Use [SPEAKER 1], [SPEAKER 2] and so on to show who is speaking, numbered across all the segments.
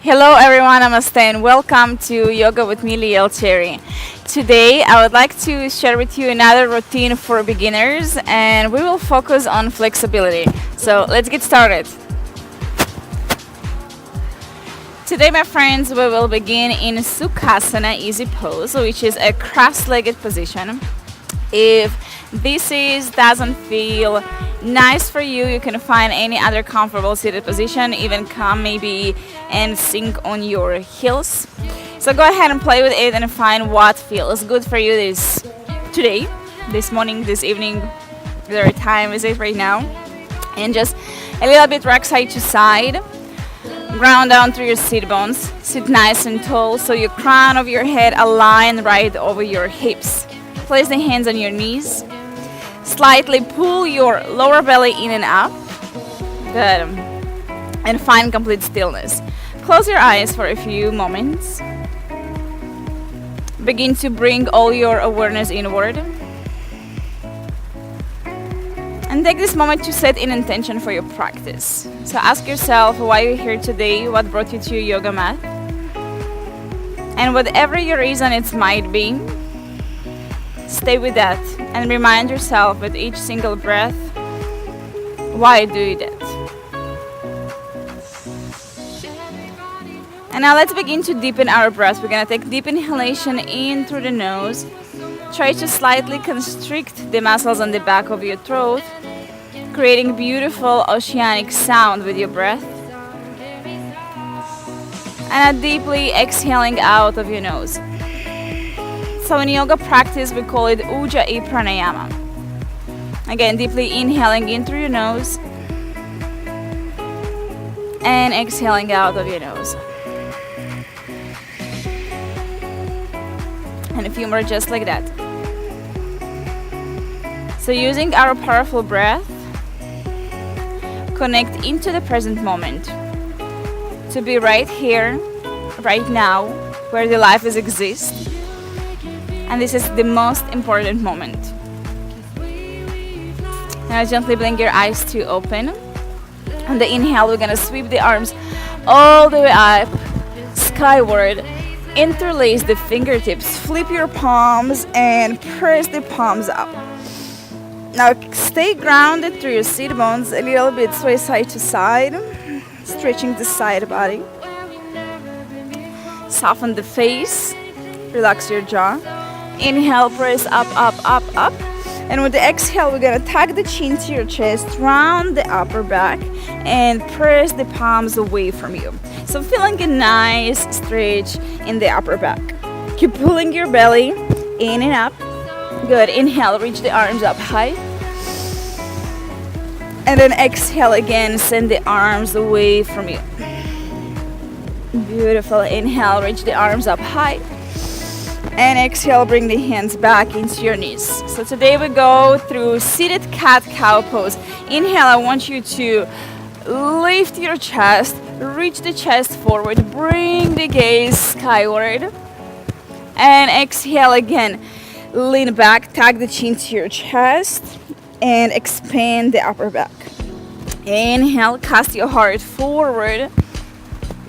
[SPEAKER 1] Hello everyone, namaste and welcome to Yoga with me, Liel Cheri. Today I would like to share with you another routine for beginners and we will focus on flexibility. So let's get started. Today my friends, we will begin in Sukhasana easy pose, which is a cross-legged position. If doesn't feel nice for you, you can find any other comfortable seated position, even come maybe and sink on your heels. So go ahead and play with it and find what feels good for you today, this morning, this evening, whatever time is it right now. And just a little bit rock side to side. Ground down through your sit bones. Sit nice and tall so your crown of your head align right over your hips. Place the hands on your knees. Slightly pull your lower belly in and up. Good. And find complete stillness. Close your eyes for a few moments. Begin to bring all your awareness inward. And take this moment to set an intention for your practice. So ask yourself why you're here today, what brought you to your yoga mat. And whatever your reason it might be, stay with that and remind yourself with each single breath why do you that. And now let's begin to deepen our breath. We're going to take deep inhalation in through the nose. Try to slightly constrict the muscles on the back of your throat, creating beautiful oceanic sound with your breath. And deeply exhaling out of your nose. So in yoga practice, we call it Ujjayi Pranayama. Again, deeply inhaling in through your nose and exhaling out of your nose. And a few more just like that. So using our powerful breath, connect into the present moment. To be right here, right now, where the life exists. And this is the most important moment. Now gently blink your eyes to open. On the inhale, we're gonna sweep the arms all the way up, skyward. Interlace the fingertips, flip your palms and press the palms up. Now stay grounded through your sit bones, a little bit sway side to side, stretching the side body. Soften the face, relax your jaw. Inhale, press up, up, up, up. And with the exhale, we're gonna tuck the chin to your chest, round the upper back, and press the palms away from you. So feeling a nice stretch in the upper back. Keep pulling your belly in and up. Good. Inhale, reach the arms up high. And then exhale again, send the arms away from you. Beautiful. Inhale, reach the arms up high. And exhale, bring the hands back into your knees. So today we go through seated cat-cow pose. Inhale, I want you to lift your chest, reach the chest forward, bring the gaze skyward. And exhale again, lean back, tuck the chin to your chest, and expand the upper back. Inhale, cast your heart forward,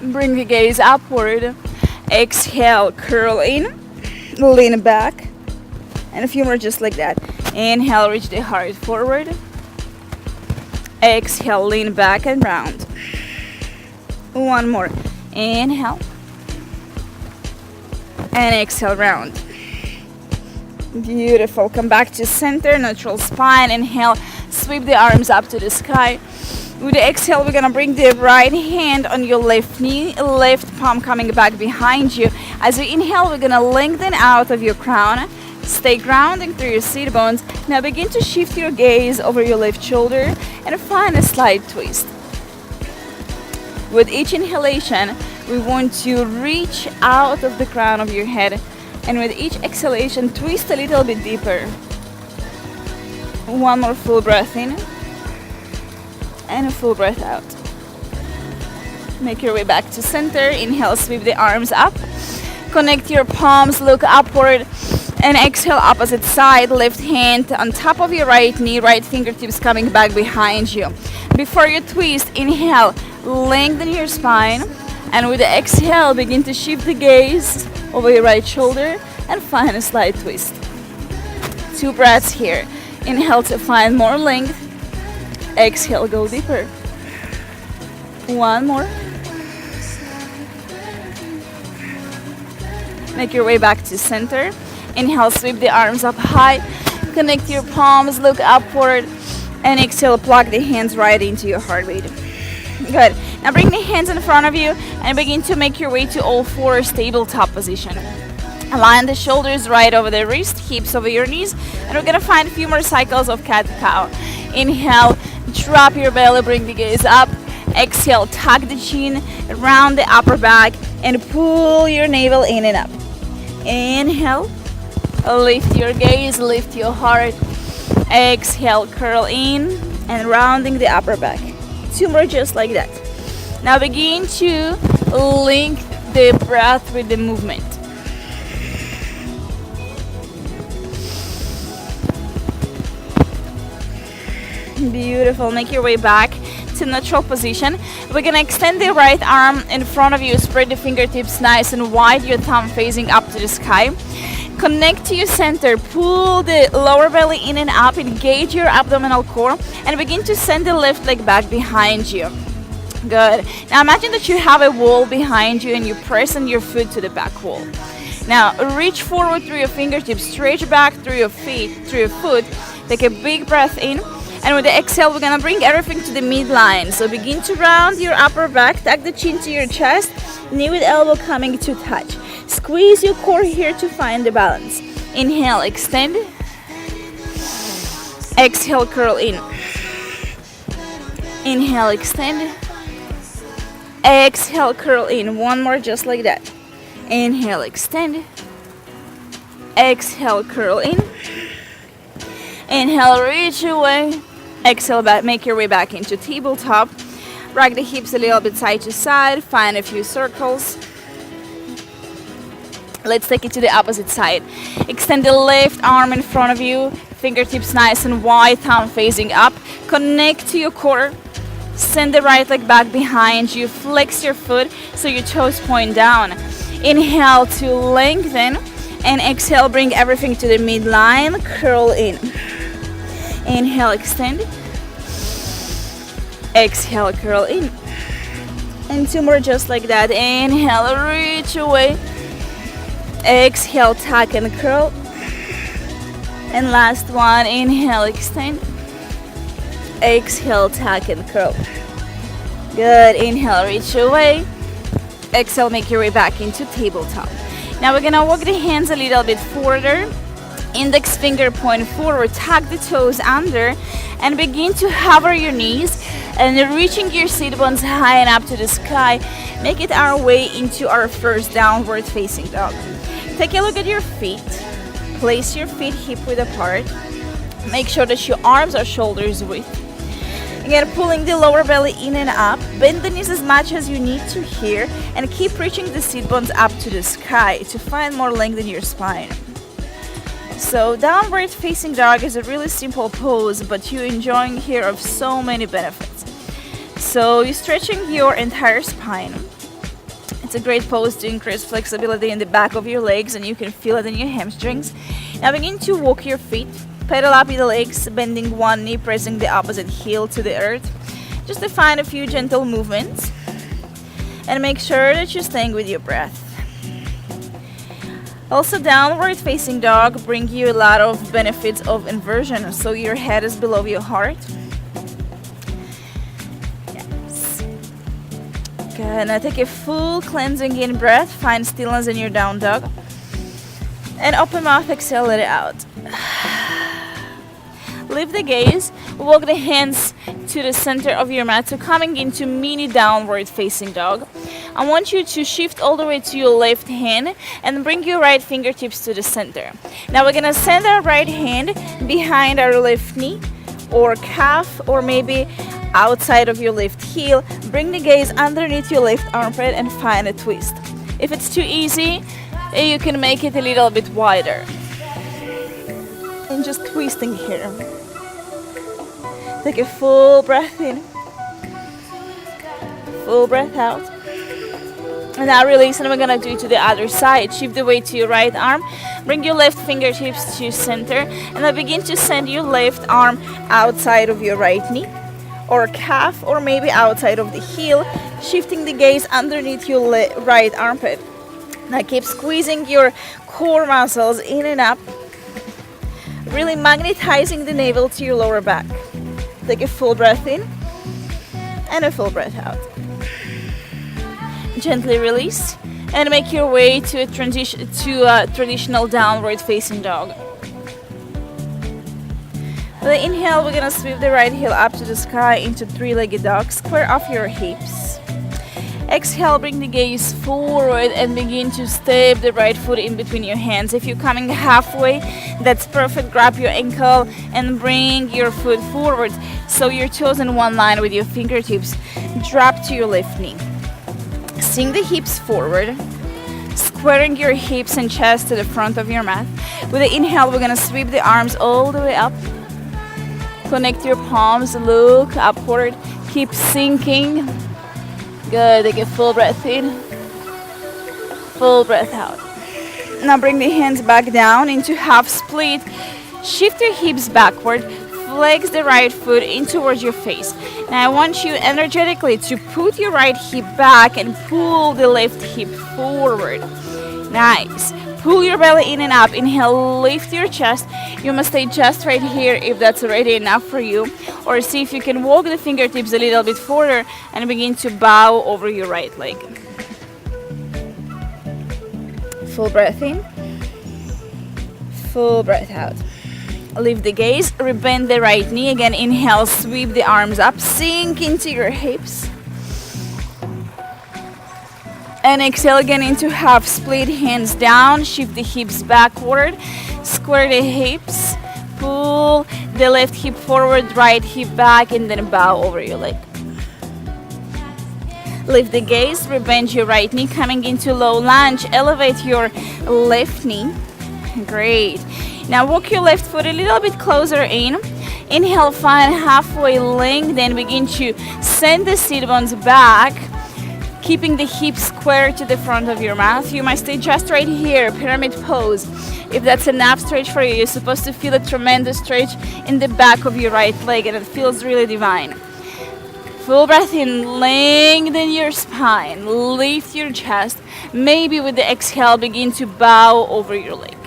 [SPEAKER 1] bring the gaze upward. Exhale, curl in. Lean back, and a few more just like that. Inhale, reach the heart forward. Exhale, lean back and round. One more. Inhale. And exhale, round. Beautiful. Come back to center, neutral spine. Inhale, sweep the arms up to the sky. With the exhale, we're gonna bring the right hand on your left knee, left palm coming back behind you. As you inhale, we're gonna lengthen out of your crown. Stay grounding through your sit bones. Now begin to shift your gaze over your left shoulder and find a slight twist. With each inhalation, we want to reach out of the crown of your head. And with each exhalation, twist a little bit deeper. One more full breath in. And a full breath out. Make your way back to center. Inhale, sweep the arms up. Connect your palms, look upward. And exhale, opposite side. Left hand on top of your right knee, right fingertips coming back behind you. Before you twist, inhale, lengthen your spine. And with the exhale, begin to shift the gaze over your right shoulder and find a slight twist. 2 breaths here. Inhale to find more length. Exhale, go deeper. 1 more. Make your way back to center. Inhale, sweep the arms up high. Connect your palms, look upward. And exhale, plug the hands right into your heartbeat. Good. Now bring the hands in front of you and begin to make your way to all fours, tabletop position. Align the shoulders right over the wrist, hips over your knees, and we're gonna find a few more cycles of cat-cow. Inhale, drop your belly, bring the gaze up. Exhale, tuck the chin, round the upper back, and pull your navel in and up. Inhale, lift your gaze, lift your heart. Exhale, curl in, and rounding the upper back. 2 more just like that. Now begin to link the breath with the movement. Beautiful. Make your way back to neutral position. We're gonna extend the right arm in front of you, spread the fingertips nice and wide, your thumb facing up to the sky. Connect to your center, pull the lower belly in and up, engage your abdominal core, and begin to send the left leg back behind you. Good. Now imagine that you have a wall behind you and you press on your foot to the back wall. Now reach forward through your fingertips, stretch back through your feet, through your foot. Take a big breath in. And with the exhale, we're gonna bring everything to the midline. So begin to round your upper back, tuck the chin to your chest, knee with elbow coming to touch. Squeeze your core here to find the balance. Inhale, extend. Exhale, curl in. Inhale, extend. Exhale, curl in. 1 more just like that. Inhale, extend. Exhale, curl in. Inhale, reach away. Exhale, back, make your way back into tabletop. Rock the hips a little bit side to side. Find a few circles. Let's take it to the opposite side. Extend the left arm in front of you. Fingertips nice and wide, thumb facing up. Connect to your core. Send the right leg back behind you. Flex your foot so your toes point down. Inhale to lengthen. And exhale, bring everything to the midline. Curl in. Inhale, extend. Exhale, curl in. And 2 more just like that. Inhale, reach away. Exhale, tuck and curl. And last one. Inhale, extend. Exhale, tuck and curl. Good. Inhale, reach away. Exhale, make your way back into tabletop. Now we're gonna walk the hands a little bit further. Index finger point forward, tuck the toes under, and begin to hover your knees and reaching your sit bones high and up to the sky. Make it our way into our first downward facing dog. Take a look at your feet. Place your feet hip width apart. Make sure that your arms are shoulders width. Again, pulling the lower belly in and up. Bend the knees as much as you need to here, and keep reaching the sit bones up to the sky to find more length in your spine. So downward facing dog is a really simple pose, but you're enjoying here of so many benefits. So you're stretching your entire spine. It's a great pose to increase flexibility in the back of your legs, and you can feel it in your hamstrings. Now begin to walk your feet. Pedal up the legs, bending one knee, pressing the opposite heel to the earth. Just to find a few gentle movements. And make sure that you're staying with your breath. Also, downward facing dog brings you a lot of benefits of inversion, so your head is below your heart. Yes. Good. Now take a full cleansing in breath. Find stillness in your down dog. And open mouth, exhale, let it out. Lift the gaze, walk the hands to the center of your mat, so coming into mini downward facing dog. I want you to shift all the way to your left hand and bring your right fingertips to the center. Now we're gonna send our right hand behind our left knee or calf, or maybe outside of your left heel. Bring the gaze underneath your left armpit and find a twist. If it's too easy, you can make it a little bit wider. And just twisting here. Take a full breath in, full breath out. And now release, and we're gonna do it to the other side. Shift the weight to your right arm. Bring your left fingertips to center, and then begin to send your left arm outside of your right knee or calf, or maybe outside of the heel, shifting the gaze underneath your right armpit. Now keep squeezing your core muscles in and up, really magnetizing the navel to your lower back. Take a full breath in and a full breath out. Gently release and make your way to a traditional downward facing dog. With the inhale, we're gonna sweep the right heel up to the sky into three-legged dog. Square off your hips. Exhale, bring the gaze forward and begin to step the right foot in between your hands. If you're coming halfway, that's perfect. Grab your ankle and bring your foot forward so your toes in one line with your fingertips. Drop to your left knee. Sink the hips forward, squaring your hips and chest to the front of your mat. With the inhale, we're gonna sweep the arms all the way up. Connect your palms, look upward, keep sinking. Good, take a full breath in, full breath out. Now bring the hands back down into half split. Shift your hips backward, flex the right foot in towards your face. Now I want you energetically to put your right hip back and pull the left hip forward. Nice. Pull your belly in and up. Inhale, lift your chest. You must stay just right here if that's already enough for you. Or see if you can walk the fingertips a little bit further and begin to bow over your right leg. Full breath in. Full breath out. Lift the gaze, rebend the right knee. Again, inhale, sweep the arms up, sink into your hips. And exhale again into half split, hands down, shift the hips backward, square the hips, pull the left hip forward, right hip back, and then bow over your leg. Lift the gaze, rebend your right knee, coming into low lunge, elevate your left knee. Great. Now walk your left foot a little bit closer in. Inhale, find halfway length, then begin to send the sit bones back, keeping the hips square to the front of your mat. You might stay just right here, pyramid pose. If that's enough stretch for you, you're supposed to feel a tremendous stretch in the back of your right leg, and it feels really divine. Full breath in, lengthen your spine, lift your chest. Maybe with the exhale, begin to bow over your leg.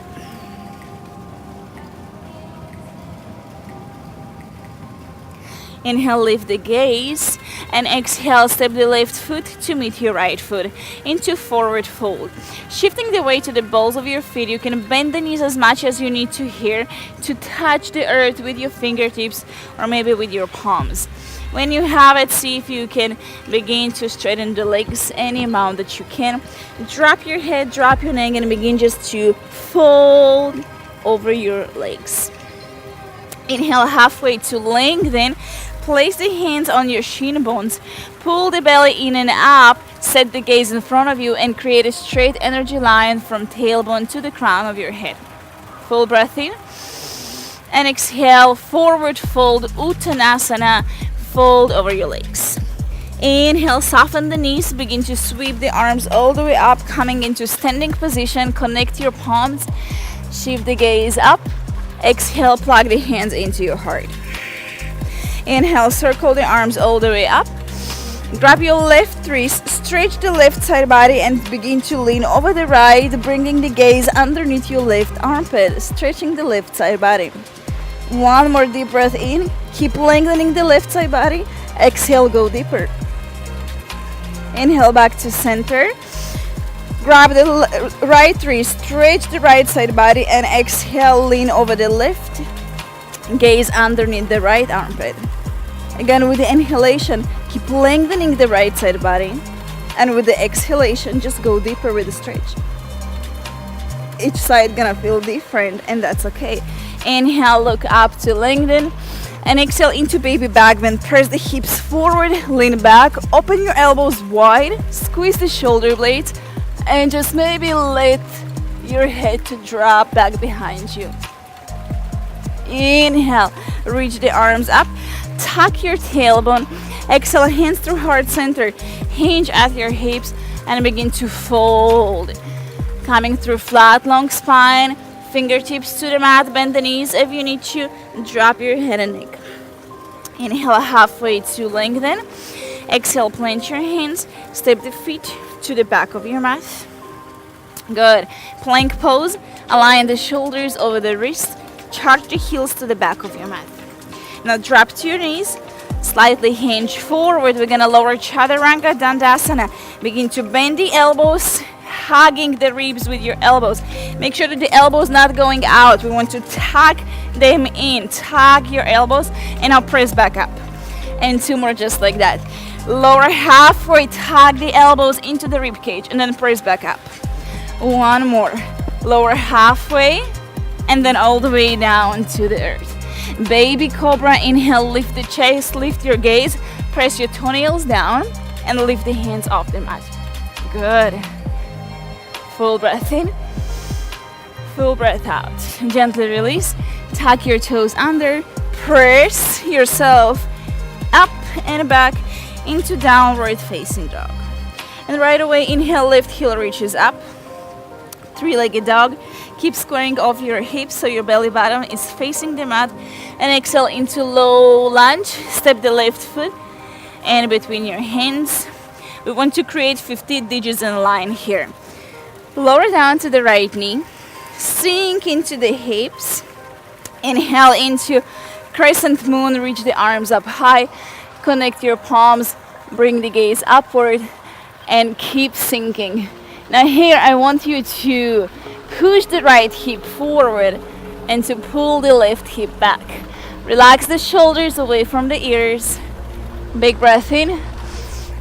[SPEAKER 1] Inhale, lift the gaze, and exhale, step the left foot to meet your right foot into forward fold. Shifting the weight to the balls of your feet, you can bend the knees as much as you need to here to touch the earth with your fingertips or maybe with your palms. When you have it, see if you can begin to straighten the legs any amount that you can. Drop your head, drop your neck, and begin just to fold over your legs. Inhale halfway to lengthen. Place the hands on your shin bones. Pull the belly in and up. Set the gaze in front of you and create a straight energy line from tailbone to the crown of your head. Full breath in. And exhale, forward fold, Uttanasana. Fold over your legs. Inhale, soften the knees. Begin to sweep the arms all the way up, coming into standing position. Connect your palms. Shift the gaze up. Exhale, plug the hands into your heart. Inhale, circle the arms all the way up. Grab your left wrist, stretch the left side body and begin to lean over the right, bringing the gaze underneath your left armpit, stretching the left side body. One more deep breath in. Keep lengthening the left side body. Exhale, go deeper. Inhale, back to center. Grab the right wrist, stretch the right side body, and exhale, lean over the left. Gaze underneath the right armpit. Again, with the inhalation, keep lengthening the right side body. And with the exhalation, just go deeper with the stretch. Each side gonna feel different, and that's okay. Inhale, look up to lengthen. And exhale into baby back bend. Press the hips forward, lean back, open your elbows wide, squeeze the shoulder blades, and just maybe let your head to drop back behind you. Inhale, reach the arms up, tuck your tailbone. Exhale, hands through heart center. Hinge at your hips and begin to fold. Coming through flat, long spine. Fingertips to the mat, bend the knees. If you need to, drop your head and neck. Inhale halfway to lengthen. Exhale, plant your hands. Step the feet to the back of your mat. Good. Plank pose. Align the shoulders over the wrist. Charge the heels to the back of your mat. Now drop to your knees. Slightly hinge forward. We're going to lower Chaturanga Dandasana. Begin to bend the elbows, hugging the ribs with your elbows. Make sure that the elbows not going out. We want to tuck them in. Tuck your elbows and now press back up. And 2 more just like that. Lower halfway, tuck the elbows into the rib cage and then press back up. 1 more. Lower halfway and then all the way down to the earth. Baby cobra, inhale, lift the chest, lift your gaze, press your toenails down and lift the hands off the mat. Good. Full breath in, full breath out. Gently release, tuck your toes under, press yourself up and back into downward facing dog. And right away, inhale, lift, heel reaches up. 3-legged dog. Keep squaring off your hips so your belly button is facing the mat. And exhale into low lunge. Step the left foot in between your hands. We want to create 15 digits in line here. Lower down to the right knee. Sink into the hips. Inhale into crescent moon. Reach the arms up high. Connect your palms. Bring the gaze upward. And keep sinking. Now here I want you to push the right hip forward and to pull the left hip back. Relax the shoulders away from the ears. Big breath in.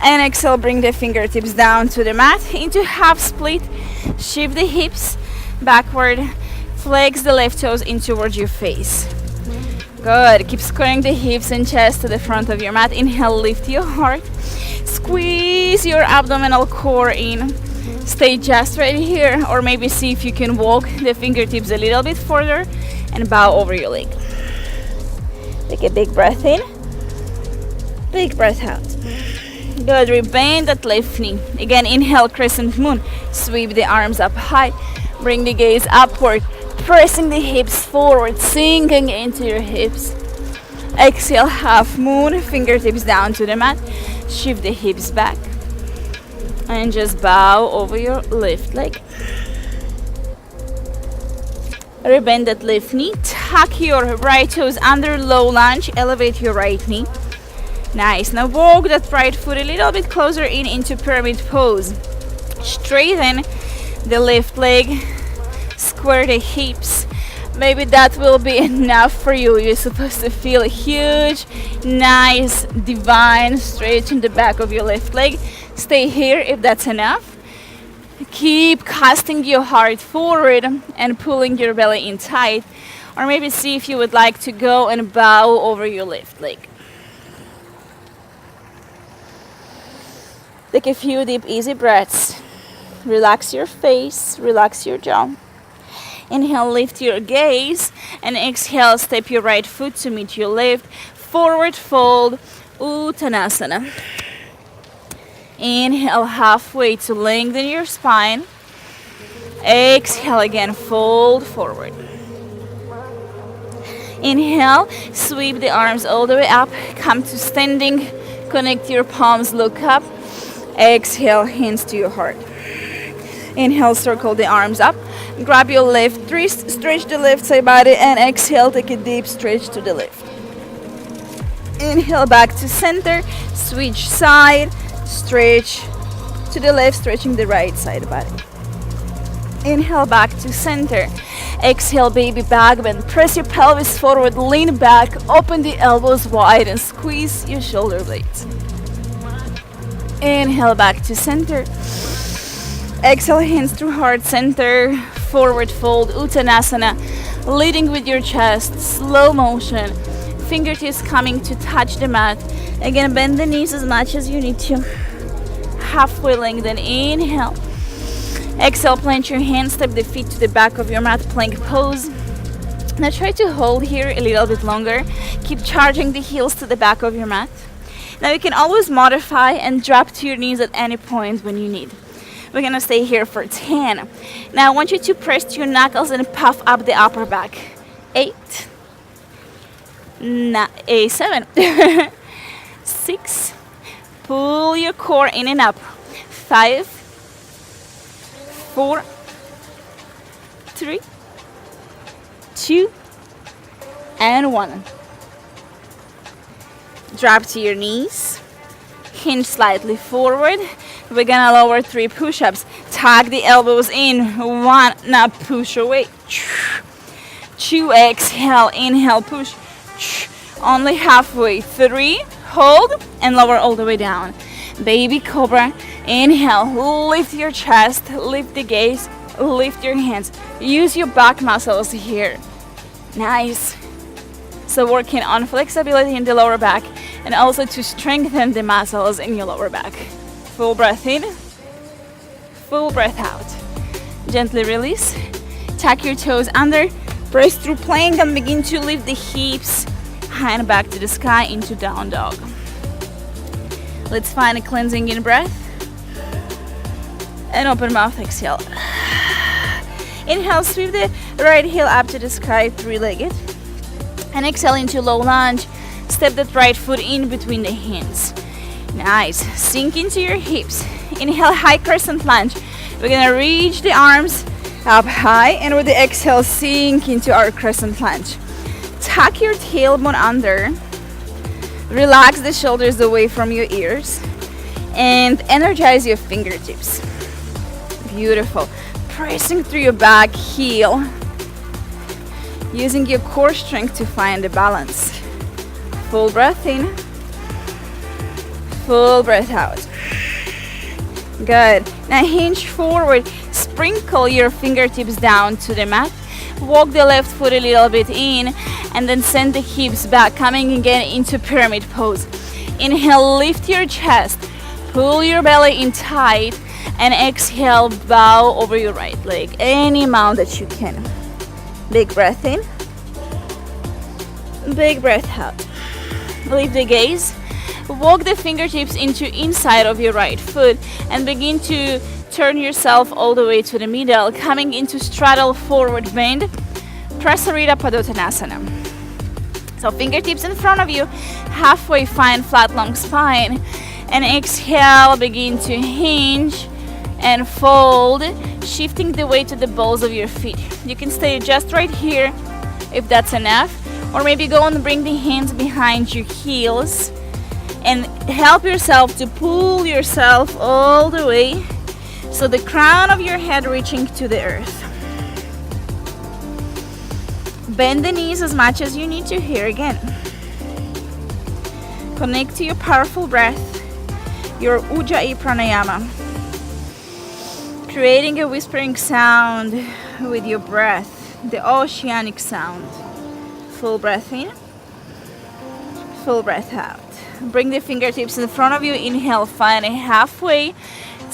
[SPEAKER 1] And exhale, bring the fingertips down to the mat into half split. Shift the hips backward. Flex the left toes in towards your face. Good. Keep squaring the hips and chest to the front of your mat. Inhale, lift your heart. Squeeze your abdominal core in. Stay just right here, or maybe see if you can walk the fingertips a little bit further and bow over your leg. Take a big breath in, big breath out. Good, rebend that left knee. Again, inhale, crescent moon. Sweep the arms up high, bring the gaze upward, pressing the hips forward, sinking into your hips. Exhale, half moon, fingertips down to the mat. Shift the hips back. And just bow over your left leg. Rebend that left knee. Tuck your right toes under low lunge. Elevate your right knee. Nice. Now walk that right foot a little bit closer in into pyramid pose. Straighten the left leg. Square the hips. Maybe that will be enough for you. You're supposed to feel a huge, nice, divine stretch in the back of your left leg. Stay here if that's enough. Keep casting your heart forward and pulling your belly in tight. Or maybe see if you would like to go and bow over your left leg. Take a few deep, easy breaths. Relax your face, relax your jaw. Inhale, lift your gaze. And exhale, step your right foot to meet your left. Forward fold, Uttanasana. Inhale halfway to lengthen your spine. Exhale again, fold forward. Inhale, sweep the arms all the way up. Come to standing. Connect your palms, look up. Exhale, hands to your heart. Inhale, circle the arms up. Grab your left wrist, stretch the left side body, and exhale, take a deep stretch to the left. Inhale, back to center. Switch side. Stretch to the left, stretching the right side body. Inhale, back to center. Exhale, baby back bend. Press your pelvis forward, lean back, open the elbows wide and squeeze your shoulder blades. Inhale, back to center. Exhale, hands through heart center. Forward fold, Uttanasana. Leading with your chest, slow motion. Fingertips coming to touch the mat. Again, bend the knees as much as you need to. Halfway lengthen. Inhale. Exhale, plant your hands, step the feet to the back of your mat, plank pose. Now try to hold here a little bit longer. Keep charging the heels to the back of your mat. Now you can always modify and drop to your knees at any point when you need. We're gonna stay here for 10. Now I want you to press your knuckles and puff up the upper back. 8, 7, 6, pull your core in and up. 5, 4, 3, 2, and 1. Drop to your knees. Hinge slightly forward. We're gonna lower 3 push-ups. Tuck the elbows in. 1, now push away. 2, exhale, inhale, push. Only halfway. 3, hold, and lower all the way down. Baby cobra, inhale, lift your chest, lift the gaze, lift your hands. Use your back muscles here. Nice. So working on flexibility in the lower back and also to strengthen the muscles in your lower back. Full breath in, full breath out. Gently release. Tuck your toes under, press through plank and begin to lift the hips high and back to the sky into down dog. Let's find a cleansing in breath. And open mouth, exhale. Inhale, sweep the right heel up to the sky, 3-legged. And exhale into low lunge. Step that right foot in between the hands. Nice. Sink into your hips. Inhale, high crescent lunge. We're gonna reach the arms up high, and with the exhale, sink into our crescent lunge. Tuck your tailbone under. Relax the shoulders away from your ears. And energize your fingertips. Beautiful. Pressing through your back heel. Using your core strength to find the balance. Full breath in. Full breath out. Good. Now hinge forward. Sprinkle your fingertips down to the mat. Walk the left foot a little bit in and then send the hips back, coming again into pyramid pose. Inhale, lift your chest. Pull your belly in tight and exhale, bow over your right leg. Any amount that you can. Big breath in. Big breath out. Lift the gaze. Walk the fingertips into inside of your right foot and begin to turn yourself all the way to the middle, coming into straddle forward bend, Prasarita Padottanasana. So fingertips in front of you, halfway find flat long spine, and exhale, begin to hinge and fold, shifting the weight to the balls of your feet. You can stay just right here if that's enough, or maybe go and bring the hands behind your heels and help yourself to pull yourself all the way so the crown of your head reaching to the earth. Bend the knees as much as you need to here again. Connect to your powerful breath, your Ujjayi Pranayama. Creating a whispering sound with your breath, the oceanic sound. Full breath in, full breath out. Bring the fingertips in front of you. Inhale, find a halfway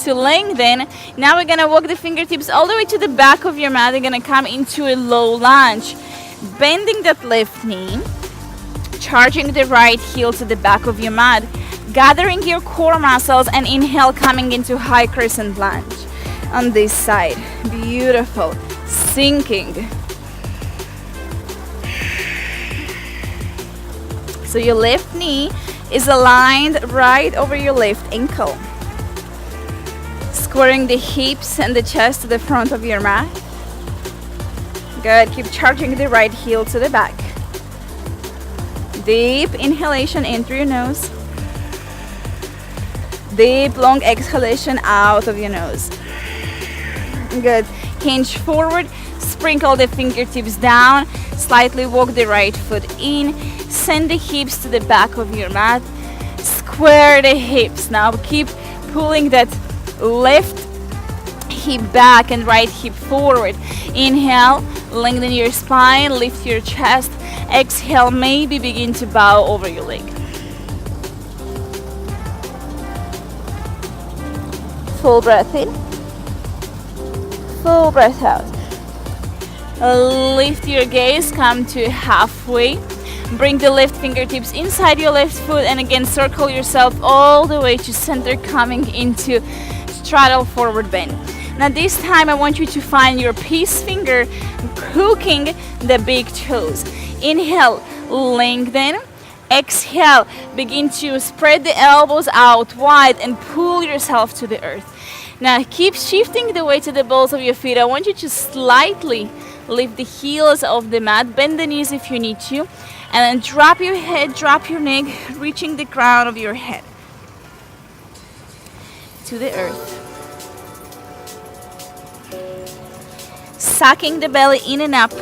[SPEAKER 1] to lengthen. Now we're gonna walk the fingertips all the way to the back of your mat. You're gonna come into a low lunge. Bending that left knee, charging the right heel to the back of your mat, gathering your core muscles, and inhale, coming into high crescent lunge on this side. Beautiful. Sinking. So your left knee is aligned right over your left ankle. Squaring the hips and the chest to the front of your mat. Good. Keep charging the right heel to the back. Deep inhalation in through your nose. Deep long exhalation out of your nose. Good. Hinge forward. Sprinkle the fingertips down. Slightly walk the right foot in. Send the hips to the back of your mat. Square the hips. Now keep pulling that left hip back and right hip forward. Inhale, lengthen your spine, lift your chest. Exhale, maybe begin to bow over your leg. Full breath in, full breath out. Lift your gaze, come to halfway. Bring the left fingertips inside your left foot and again circle yourself all the way to center, coming into straddle forward bend. Now this time I want you to find your peace finger hooking the big toes. Inhale, lengthen. Exhale, begin to spread the elbows out wide and pull yourself to the earth. Now keep shifting the weight to the balls of your feet. I want you to slightly lift the heels of the mat, bend the knees if you need to, and then drop your head, drop your neck, reaching the crown of your head to the earth. Sucking the belly in and up.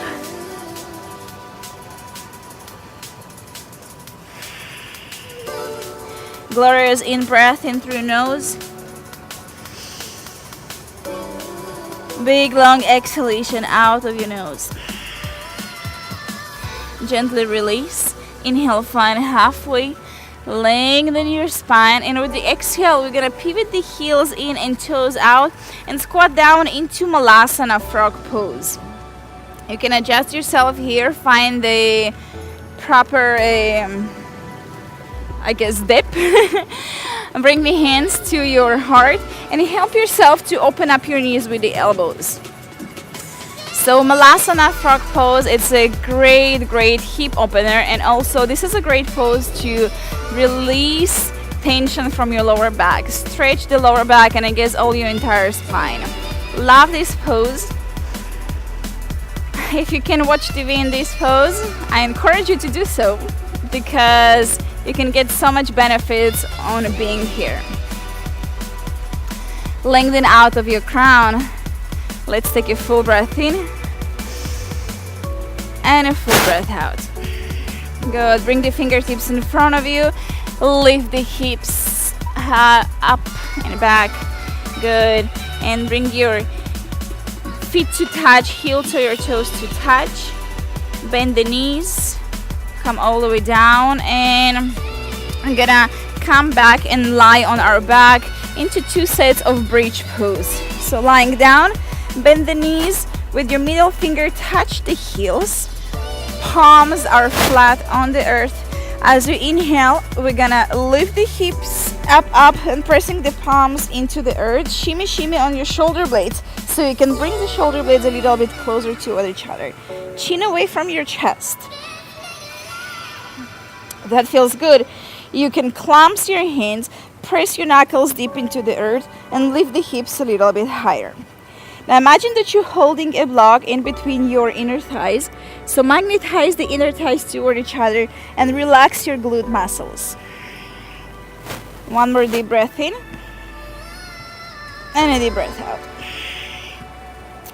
[SPEAKER 1] Glorious in-breath in through nose. Big long exhalation out of your nose. Gently release. Inhale, find halfway. Lengthen your spine. And with the exhale, we're going to pivot the heels in and toes out and squat down into Malasana frog pose. You can adjust yourself here. Find the proper dip. Bring the hands to your heart and help yourself to open up your knees with the elbows. So Malasana frog pose, it's a great hip opener, and also this is a great pose to release tension from your lower back. Stretch the lower back and I guess all your entire spine. Love this pose. If you can watch TV in this pose, I encourage you to do so because you can get so much benefits on being here. Lengthen out of your crown. Let's take a full breath in and a full breath out. Good. Bring the fingertips in front of you. Lift the hips up and back. Good. And bring your feet to touch, heel to your toes to touch. Bend the knees. Come all the way down, and I'm gonna come back and lie on our back into 2 sets of bridge pose. So lying down, bend the knees, with your middle finger touch the heels. Palms are flat on the earth. As you inhale, we're gonna lift the hips up and pressing the palms into the earth. Shimmy on your shoulder blades, so you can bring the shoulder blades a little bit closer to each other. Chin away from your chest. That feels good. You can clamp your hands, press your knuckles deep into the earth, and lift the hips a little bit higher. Now imagine that you're holding a block in between your inner thighs. So magnetize the inner thighs toward each other and relax your glute muscles. One more deep breath in and a deep breath out.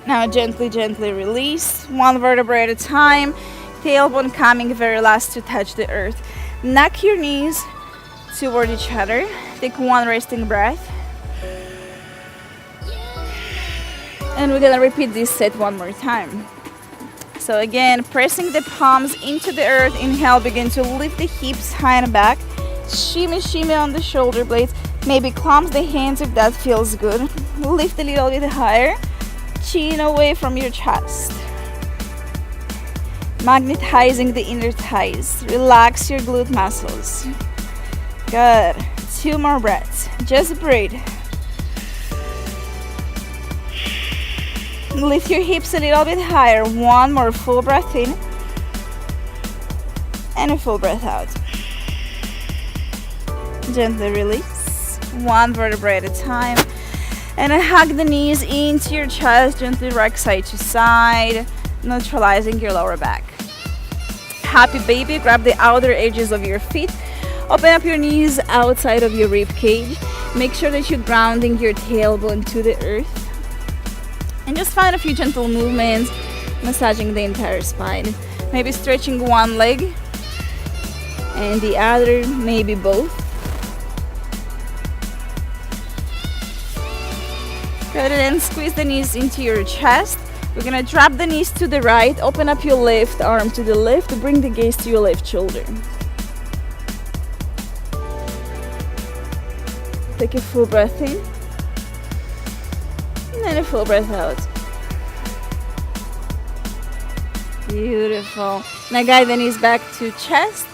[SPEAKER 1] Now gently release, one vertebra at a time. Tailbone coming very last to touch the earth. Knock your knees toward each other. Take one resting breath. And we're gonna repeat this set one more time. So again, pressing the palms into the earth. Inhale, begin to lift the hips high and back. Shimmy on the shoulder blades. Maybe clamp the hands if that feels good. Lift a little bit higher. Chin away from your chest. Magnetizing the inner thighs. Relax your glute muscles. Good. 2 more breaths. Just breathe. Lift your hips a little bit higher. One more full breath in and a full breath out. Gently release. One vertebra at a time. And hug the knees into your chest. Gently rock side to side, neutralizing your lower back. Happy baby. Grab the outer edges of your feet. Open up your knees outside of your rib cage. Make sure that you're grounding your tailbone to the earth. And just find a few gentle movements, massaging the entire spine. Maybe stretching one leg and the other, maybe both. Good, and then squeeze the knees into your chest. We're gonna drop the knees to the right, open up your left arm to the left, bring the gaze to your left shoulder. Take a full breath in. And a full breath out. Beautiful. Now guide the knees back to chest.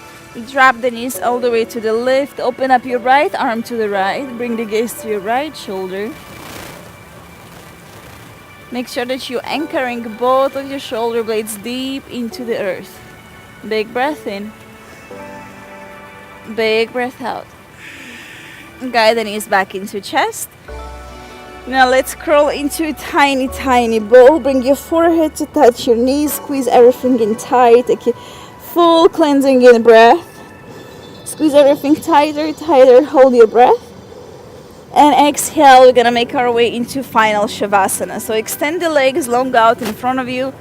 [SPEAKER 1] Drop the knees all the way to the left. Open up your right arm to the right. Bring the gaze to your right shoulder. Make sure that you're anchoring both of your shoulder blades deep into the earth. Big breath in. Big breath out. Guide the knees back into chest. Now let's crawl into a tiny, tiny ball. Bring your forehead to touch your knees. Squeeze everything in tight. Take a full cleansing in breath. Squeeze everything tighter, tighter. Hold your breath. And exhale. We're going to make our way into final Shavasana. So extend the legs long out in front of you.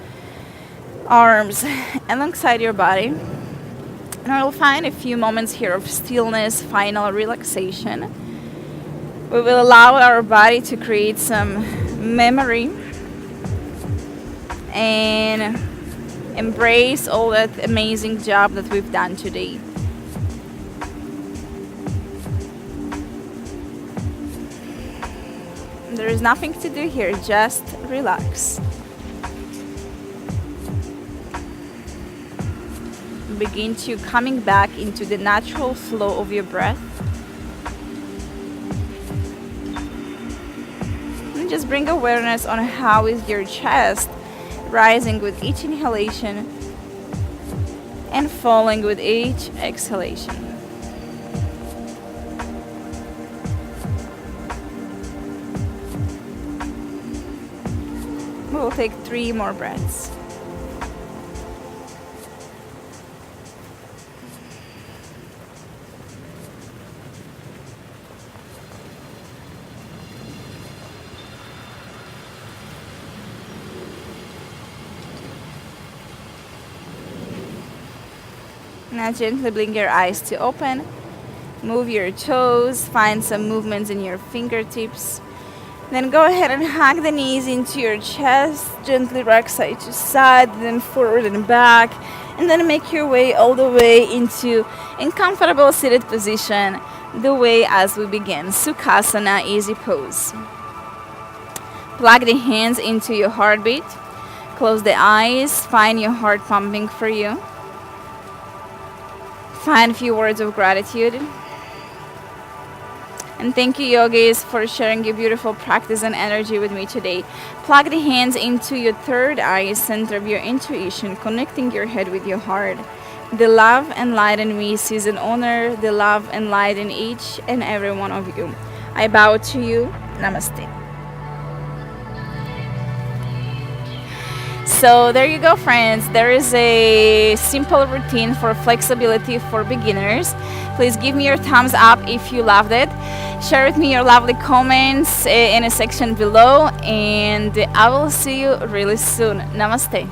[SPEAKER 1] Arms alongside your body. And we'll find a few moments here of stillness, final relaxation. We will allow our body to create some memory and embrace all that amazing job that we've done today. There is nothing to do here, just relax. Begin to coming back into the natural flow of your breath. Just bring awareness on how is your chest rising with each inhalation and falling with each exhalation. We'll take 3 more breaths. Now gently blink your eyes to open. Move your toes. Find some movements in your fingertips. Then go ahead and hug the knees into your chest. Gently rock side to side, then forward and back. And then make your way all the way into a comfortable seated position. The way as we begin. Sukhasana, easy pose. Plug the hands into your heartbeat. Close the eyes. Find your heart pumping for you. Find a few words of gratitude. And thank you, yogis, for sharing your beautiful practice and energy with me today. Plug the hands into your third eye, center of your intuition, connecting your head with your heart. The love and light in me sees and honor the love and light in each and every one of you. I bow to you. Namaste. So there you go, friends. There is a simple routine for flexibility for beginners. Please give me your thumbs up if you loved it. Share with me your lovely comments in a section below, and I will see you really soon. Namaste.